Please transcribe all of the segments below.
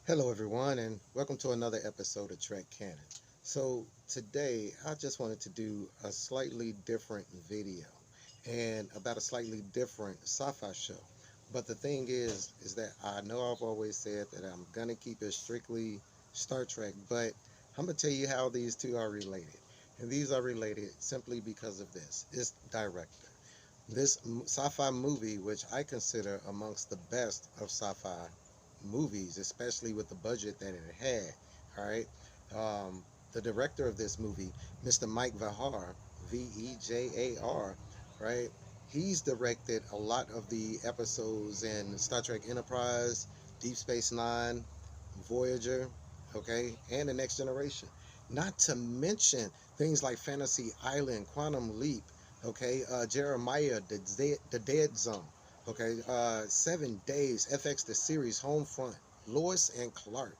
Hello, everyone, and welcome to another episode of Trek Canon. So, today I just wanted to do a slightly different video and about a slightly different sci fi show. But the thing is that I know I've always said that I'm going to keep it strictly Star Trek, but I'm going to tell you how these two are related. And these are related simply because of this it's director. This sci-fi movie, which I consider amongst the best of sci-fi movies, especially with the budget that it had. All right, the director of this movie, Mr. Mike Vehar, Vejar, right? He's directed a lot of the episodes in Star Trek Enterprise, Deep Space Nine, Voyager, okay, and the Next Generation. Not to mention things like Fantasy Island, Quantum Leap, okay, Jeremiah, the Dead Zone, okay, 7 Days, FX the series, Homefront, Lois and Clark,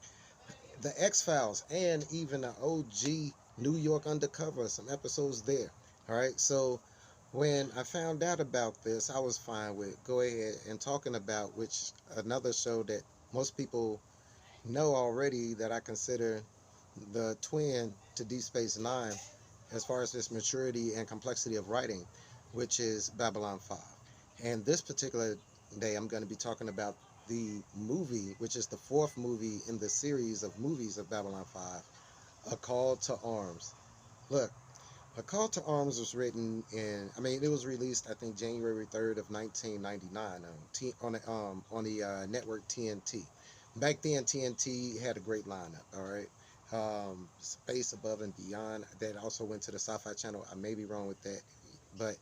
the X Files, and even the OG New York Undercover, some episodes there. All right, so when I found out about this, I was fine with go ahead and talking about which another show that most people know already that I consider the twin to Deep Space Nine as far as this maturity and complexity of writing, which is Babylon 5. And this particular day, I'm going to be talking about the movie, which is the fourth movie in the series of movies of Babylon 5, A Call to Arms. Look, A Call to Arms was written in, I mean, it was released, I think, January 3rd of 1999 on the network TNT. Back then, TNT had a great lineup, all right? Space Above and Beyond, that also went to the Sci-Fi Channel. I may be wrong with that, but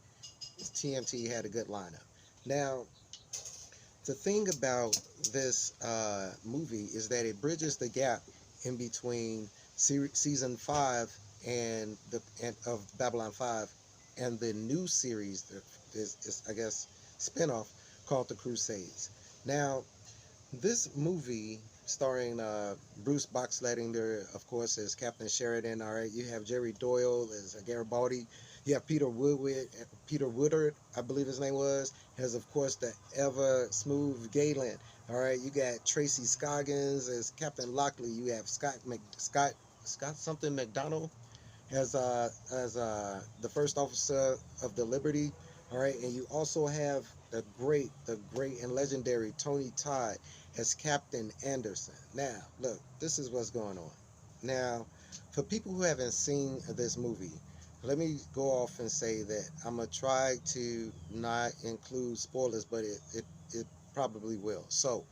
TNT had a good lineup. Now, the thing about this movie is that it bridges the gap in between season 5 of Babylon 5 and the new series that is I guess spinoff called The Crusades. Now, this movie starring Bruce Boxleitner, of course, as Captain Sheridan. All right, you have Jerry Doyle as Garibaldi. You have Peter Woodard, I believe his name was, as of course the ever smooth Galen. All right, you got Tracy Scoggins as Captain Lockley. You have Scott something McDonald as the first officer of the Liberty. All right, and you also have the great and legendary Tony Todd as Captain Anderson. Now, look, this is what's going on. Now, for people who haven't seen this movie, let me go off and say that I'm gonna try to not include spoilers, but it probably will. So,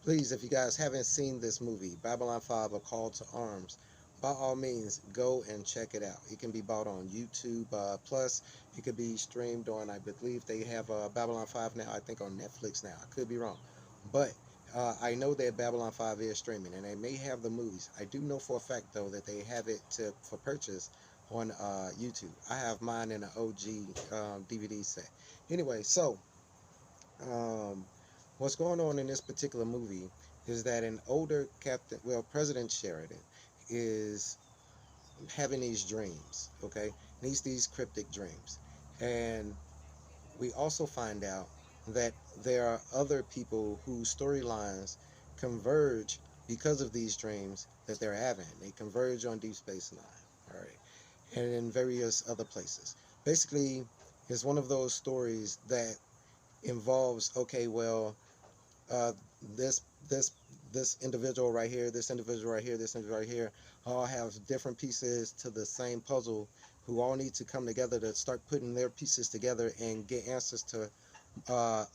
please, if you guys haven't seen this movie, Babylon 5: A Call to Arms, by all means, go and check it out. It can be bought on YouTube Plus. It could be streamed on, I believe they have Babylon 5 now, I think on Netflix now. I could be wrong. But I know that Babylon 5 is streaming and they may have the movies. I do know for a fact, though, that they have it for purchase on YouTube. I have mine in an OG DVD set. Anyway, so um, what's going on in this particular movie is that an older President Sheridan is having these dreams, okay? And these cryptic dreams. And we also find out that there are other people whose storylines converge because of these dreams that they're having. They converge on Deep Space Nine, all right, and in various other places. Basically, it's one of those stories that involves, okay, well, uh, this this this individual right here, this individual right here, this individual right here, all have different pieces to the same puzzle, who all need to come together to start putting their pieces together and get answers to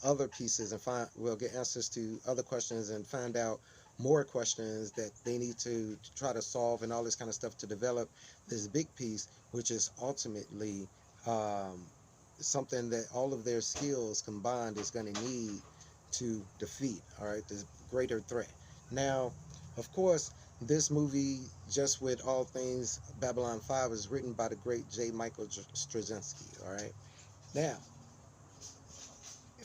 other pieces and get answers to other questions and find out more questions that they need to try to solve and all this kind of stuff to develop this big piece, which is ultimately um, something that all of their skills combined is going to need to defeat, all right, this greater threat. Now, of course, this movie, just with all things Babylon 5, is written by the great J. Michael Straczynski, all right. Now,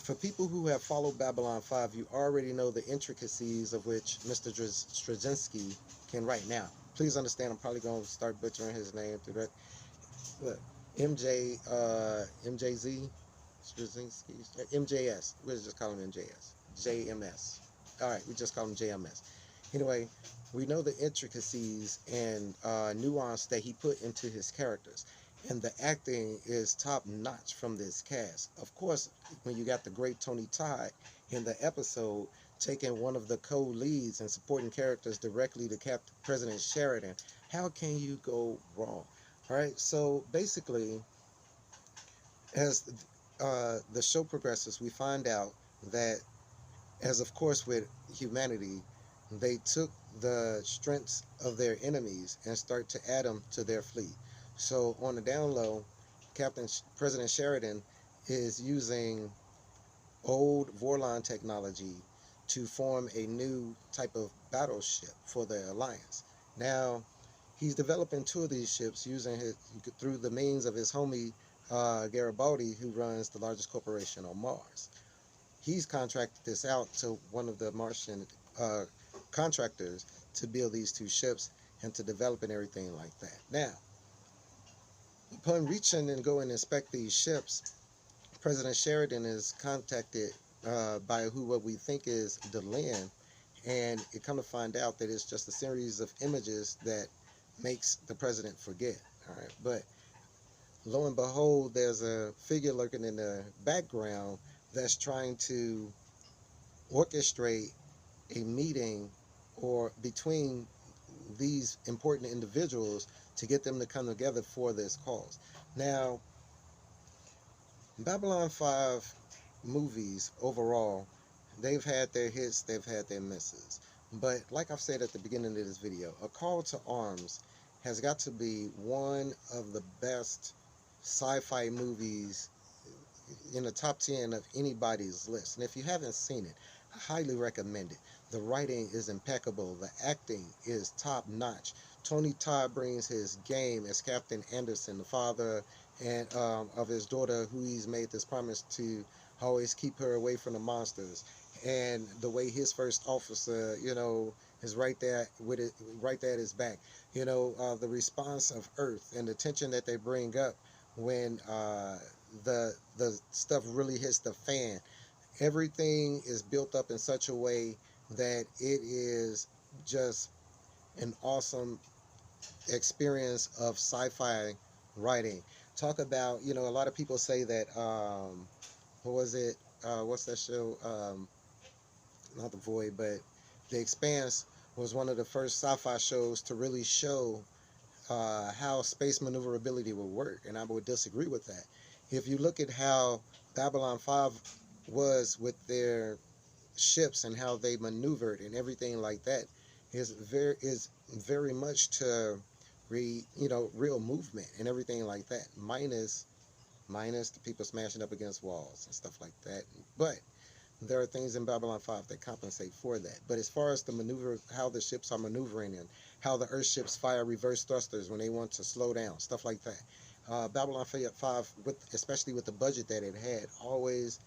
for people who have followed Babylon 5, you already know the intricacies of which Mr. Straczynski can write. Now, please understand, I'm probably going to start butchering his name through that. Look, MJZ, Straczynski, MJS. We'll just call him MJS. JMS. All right, we just call him JMS. Anyway, we know the intricacies and nuance that he put into his characters, and the acting is top notch from this cast. Of course, when you got the great Tony Todd in the episode taking one of the co-leads and supporting characters directly to Captain President Sheridan, how can you go wrong? All right, so basically, as the show progresses, we find out that, as of course with humanity, they took the strengths of their enemies and start to add them to their fleet. So on the down low, President Sheridan is using old Vorlon technology to form a new type of battleship for the Alliance. Now, he's developing two of these ships using his through the means of his homie Garibaldi, who runs the largest corporation on Mars. He's contracted this out to one of the Martian uh, contractors to build these two ships and to develop and everything like that. Now, upon reaching and go and inspect these ships, President Sheridan is contacted by what we think is Delenn, and it come to find out that it's just a series of images that makes the president forget. All right, but lo and behold, there's a figure lurking in the background that's trying to orchestrate a meeting or between these important individuals to get them to come together for this cause. Now, Babylon 5 movies overall, they've had their hits, they've had their misses. But like I've said at the beginning of this video, A Call to Arms has got to be one of the best sci-fi movies in the top 10 of anybody's list. And if you haven't seen it, I highly recommend it. The writing is impeccable. The acting is top notch. Tony Todd brings his game as Captain Anderson, the father and of his daughter, who he's made this promise to always keep her away from the monsters. And the way his first officer, is right there with it, right there at his back. The response of Earth and the tension that they bring up when the stuff really hits the fan. Everything is built up in such a way that it is just an awesome experience of sci-fi writing. Talk about, a lot of people say that, what was it? What's that show? Not The Void, but The Expanse was one of the first sci-fi shows to really show how space maneuverability will work, and I would disagree with that. If you look at how Babylon 5 was with their ships and how they maneuvered and everything like that, is very much to real movement and everything like that, minus the people smashing up against walls and stuff like that. But there are things in Babylon 5 that compensate for that. But as far as the maneuver, how the ships are maneuvering and how the Earth ships fire reverse thrusters when they want to slow down, stuff like that. Babylon 5, especially with the budget that it had, always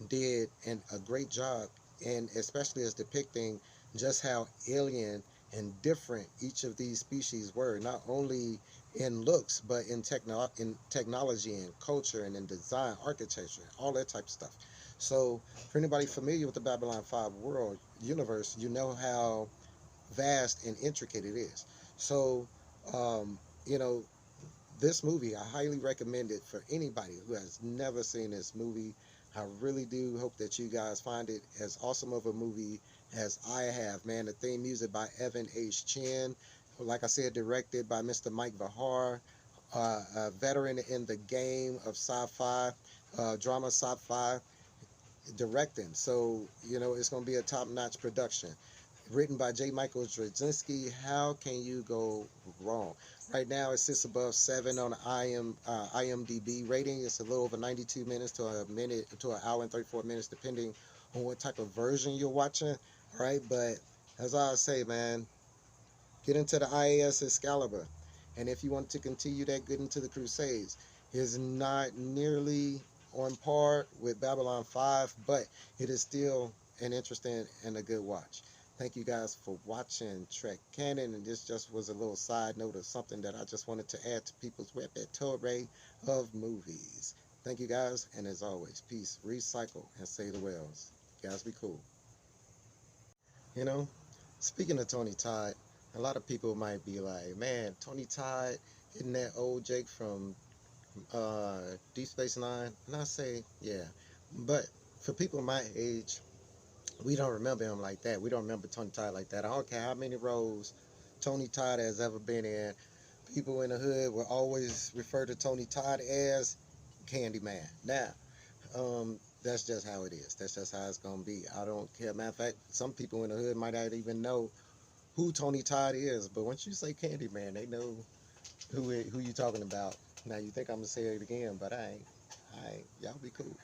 did a great job, and especially as depicting just how alien and different each of these species were, not only in looks, but in technology and culture and in design, architecture, all that type of stuff. So for anybody familiar with the Babylon 5 world universe, you know how vast and intricate it is. So, um, you know, this movie, I highly recommend it for anybody who has never seen this movie. I really do hope that you guys find it as awesome of a movie as I have, man. The theme music by Evan H. Chin. Like I said, directed by Mr. Mike Vahar, a veteran in the game of sci-fi, drama sci-fi directing. So, it's going to be a top-notch production. Written by J. Michael Straczynski. How can you go wrong? Right now, it sits above 7 on the IMDb rating. It's a little over 92 minutes to an hour and 34 minutes, depending on what type of version you're watching. All right, but as I say, man, get into the IAS Excalibur. And if you want to continue that, get into the Crusades. It's not nearly on par with Babylon 5, but it is still an interesting and a good watch. Thank you guys for watching Trek Canon, and this just was a little side note of something that I just wanted to add to people's repertoire of movies. Thank you guys, and as always, peace, recycle, and say the whales. You guys be cool. You know, Speaking of Tony Todd, a lot of people might be like, man, Tony Todd, isn't that old Jake from Deep Space Nine? And I say, yeah. But for people my age, we don't remember him like that. We don't remember Tony Todd like that. I don't care how many roles Tony Todd has ever been in. People in the hood will always refer to Tony Todd as Candyman. Now, that's just how it is. That's just how it's gonna be. I don't care. Matter of fact, some people in the hood might not even know who Tony Todd is, but once you say Candyman, they know who you talking about. Now you think I'm gonna say it again, but I ain't. Y'all be cool.